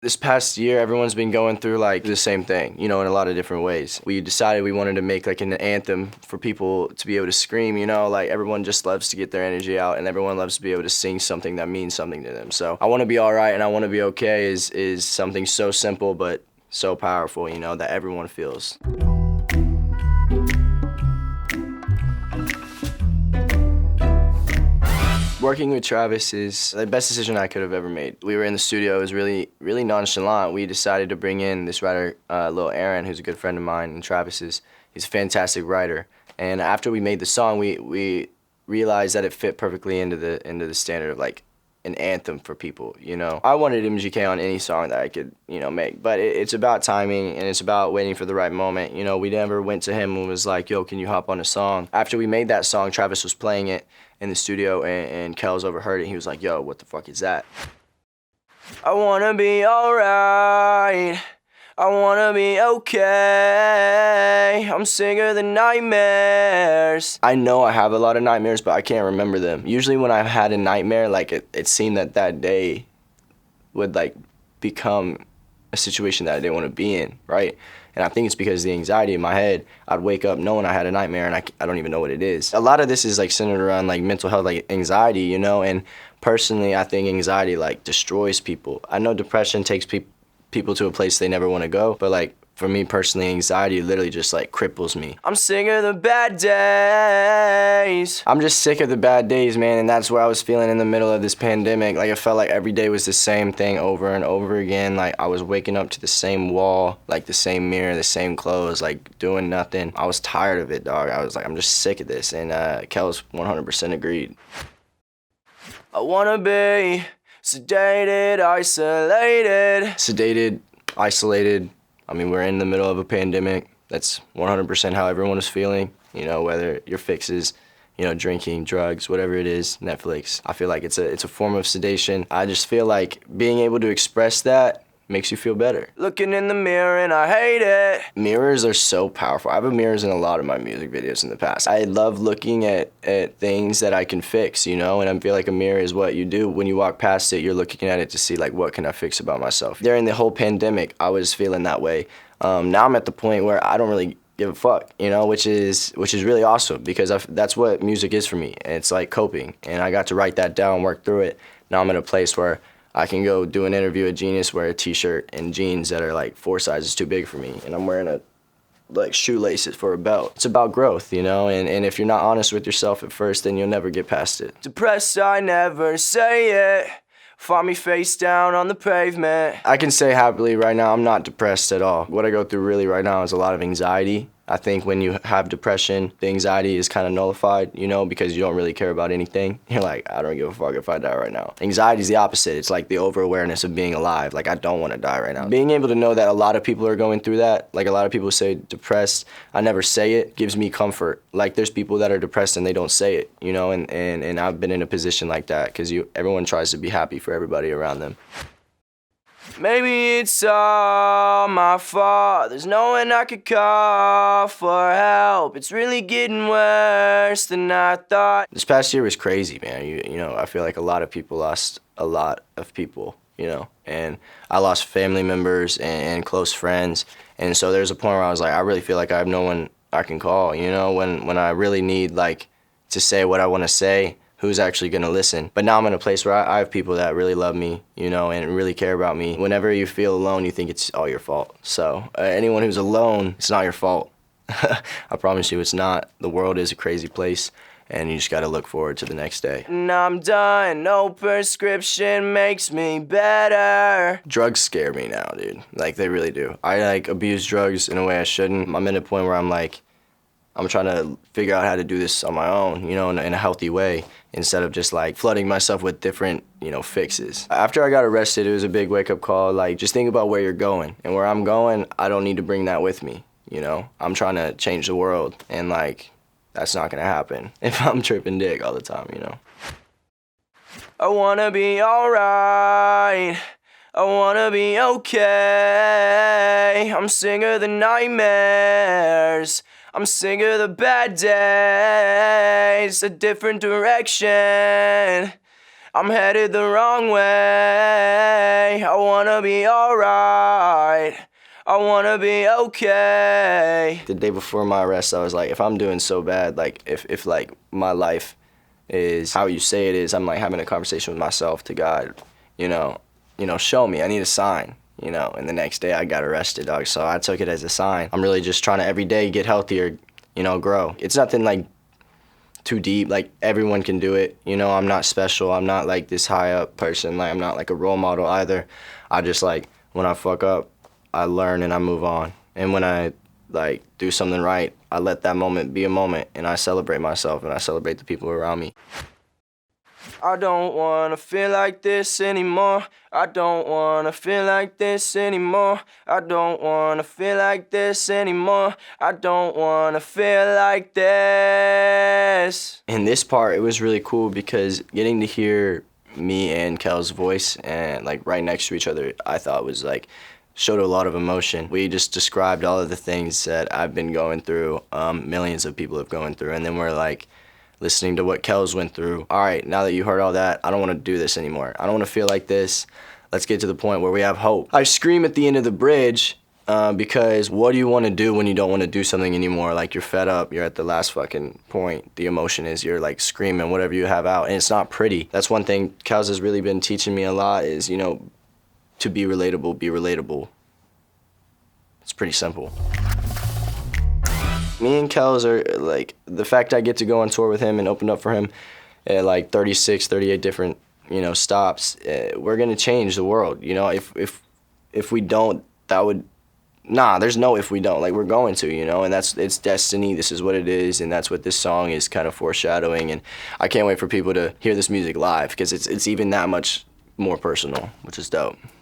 This past year, everyone's been going through like the same thing, you know, in a lot of different ways. We decided we wanted to make like an anthem for people to be able to scream, you know, like everyone just loves to get their energy out and everyone loves to be able to sing something that means something to them. So I want to be all right and I want to be okay is something so simple but so powerful, you know, that everyone feels. Working with Travis is the best decision I could have ever made. We were in the studio, it was really nonchalant. We decided to bring in this writer, Lil Aaron, who's a good friend of mine, and Travis's. He's a fantastic writer. And after we made the song, we realized that it fit perfectly into the standard of like an anthem for people, you know. I wanted MGK on any song that I could, you know, make, but it's about timing and it's about waiting for the right moment. You know, we never went to him and was like, yo, can you hop on a song? After we made that song, Travis was playing it in the studio and Kels overheard it and he was like, yo, what the fuck is that? I wanna be alright, I wanna be okay, I'm sick of the nightmares. I know I have a lot of nightmares, but I can't remember them. Usually when I've had a nightmare, like it seemed that day would like become a situation that I didn't want to be in, right? And I think it's because of the anxiety in my head. I'd wake up knowing I had a nightmare and I don't even know what it is. A lot of this is like centered around like mental health, like anxiety, you know? And personally, I think anxiety like destroys people. I know depression takes people to a place they never want to go, but like for me personally, anxiety literally just like cripples me. I'm sick of the bad days. I'm just sick of the bad days, man, and that's where I was feeling in the middle of this pandemic. Like it felt like every day was the same thing over and over again. Like I was waking up to the same wall, like the same mirror, the same clothes, like doing nothing. I was tired of it, dog. I was like, I'm just sick of this, and Kels 100% agreed. I wanna be sedated, isolated. Sedated, isolated. I mean, we're in the middle of a pandemic. That's 100% how everyone is feeling. You know, whether your fix is, you know, drinking, drugs, whatever it is, Netflix. I feel like it's a form of sedation. I just feel like being able to express that makes you feel better. Looking in the mirror and I hate it. Mirrors are so powerful. I have mirrors in a lot of my music videos in the past. I love looking at things that I can fix, you know, and I feel like a mirror is what you do. When you walk past it, you're looking at it to see like, what can I fix about myself? During the whole pandemic, I was feeling that way. Now I'm at the point where I don't really give a fuck, you know, which is really awesome because that's what music is for me. And it's like coping, and I got to write that down, work through it. Now I'm in a place where I can go do an interview at Genius, wear a t-shirt and jeans that are like 4 sizes too big for me, and I'm wearing like shoelaces for a belt. It's about growth, you know, and if you're not honest with yourself at first, then you'll never get past it. Depressed, I never say it. Find me face down on the pavement. I can say happily right now, I'm not depressed at all. What I go through really right now is a lot of anxiety. I think when you have depression, the anxiety is kind of nullified, you know, because you don't really care about anything. You're like, I don't give a fuck if I die right now. Anxiety is the opposite. It's like the over-awareness of being alive. Like, I don't want to die right now. Being able to know that a lot of people are going through that, like a lot of people say depressed, I never say it, gives me comfort. Like, there's people that are depressed and they don't say it, you know, and I've been in a position like that because everyone tries to be happy for everybody around them. Maybe it's all my fault. There's no one I could call for help. It's really getting worse than I thought. This past year was crazy, man. You know, I feel like a lot of people lost a lot of people, you know, and I lost family members and close friends. And so there's a point where I was like, I really feel like I have no one I can call, you know, when I really need like to say what I want to say. Who's actually gonna listen? But now I'm in a place where I have people that really love me, you know, and really care about me. Whenever you feel alone, you think it's all your fault. So anyone who's alone, it's not your fault. I promise you it's not. The world is a crazy place, and you just gotta look forward to the next day. And I'm done, no prescription makes me better. Drugs scare me now, dude. Like, they really do. I like abuse drugs in a way I shouldn't. I'm in a point where I'm like, I'm trying to figure out how to do this on my own, you know, in a healthy way, instead of just like flooding myself with different, you know, fixes. After I got arrested, it was a big wake-up call. Like, just think about where you're going. And where I'm going, I don't need to bring that with me, you know? I'm trying to change the world, and like, that's not gonna happen if I'm tripping dick all the time, you know? I wanna be alright, I wanna be okay, I'm sick of the nightmares, I'm sick of the bad days, a different direction. I'm headed the wrong way. I wanna be alright. I wanna be okay. The day before my arrest, I was like, if I'm doing so bad, like if like my life is how you say it is, I'm like having a conversation with myself to God, you know, show me, I need a sign, and the next day I got arrested, dog, so I took it as a sign. I'm really just trying to every day get healthier, grow. It's nothing like too deep, like everyone can do it, I'm not special, I'm not like this high up person, like I'm not like a role model either. I just like, when I fuck up, I learn and I move on. And when I like do something right, I let that moment be a moment and I celebrate myself and I celebrate the people around me. I don't wanna feel like this anymore. I don't wanna feel like this anymore. I don't wanna feel like this anymore. I don't wanna feel like this. In this part, it was really cool because getting to hear me and Kel's voice and like right next to each other, I thought was like, showed a lot of emotion. We just described all of the things that I've been going through, millions of people have gone through, and then we're like listening to what Kel's went through. All right, now that you heard all that, I don't want to do this anymore. I don't want to feel like this. Let's get to the point where we have hope. I scream at the end of the bridge because what do you want to do when you don't want to do something anymore? Like you're fed up, you're at the last fucking point. The emotion is you're like screaming whatever you have out, and it's not pretty. That's one thing Kel's has really been teaching me a lot is, to be relatable, be relatable. It's pretty simple. Me and Kel's are like, the fact I get to go on tour with him and open up for him at like 36, 38 different, stops, we're gonna change the world. If we don't, that would, there's no if we don't, like we're going to, and it's destiny, this is what it is, and that's what this song is kind of foreshadowing, and I can't wait for people to hear this music live because it's even that much more personal, which is dope.